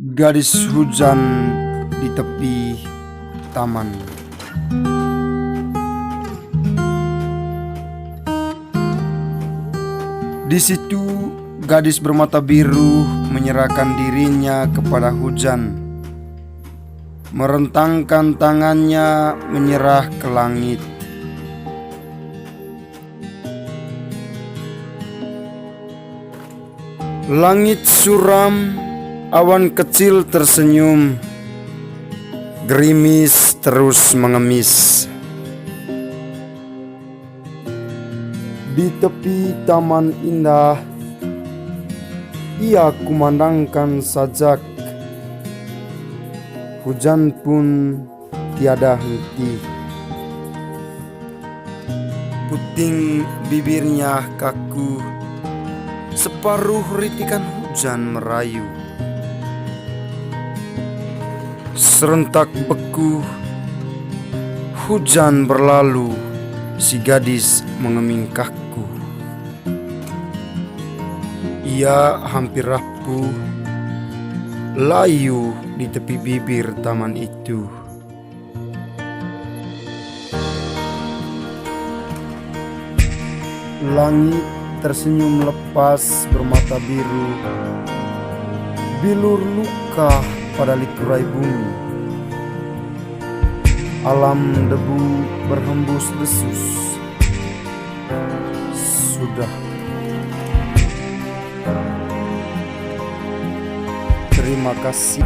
Gadis hujan di tepi taman. Di situ gadis bermata biru menyerahkan dirinya kepada hujan, merentangkan tangannya menyerah ke langit. Langit suram, awan kecil tersenyum, gerimis terus mengemis. Di tepi taman indah, ia kumandangkan sajak. Hujan pun tiada henti. Puting bibirnya kaku, separuh ritikan hujan merayu. Serentak beku, hujan berlalu, si gadis mengeming kaku. Ia hampir rapuh, layu di tepi bibir taman itu. Langit tersenyum lepas bermata biru, bilur luka pada likurai bumi. Alam debu berhembus desus. Sudah. Terima kasih.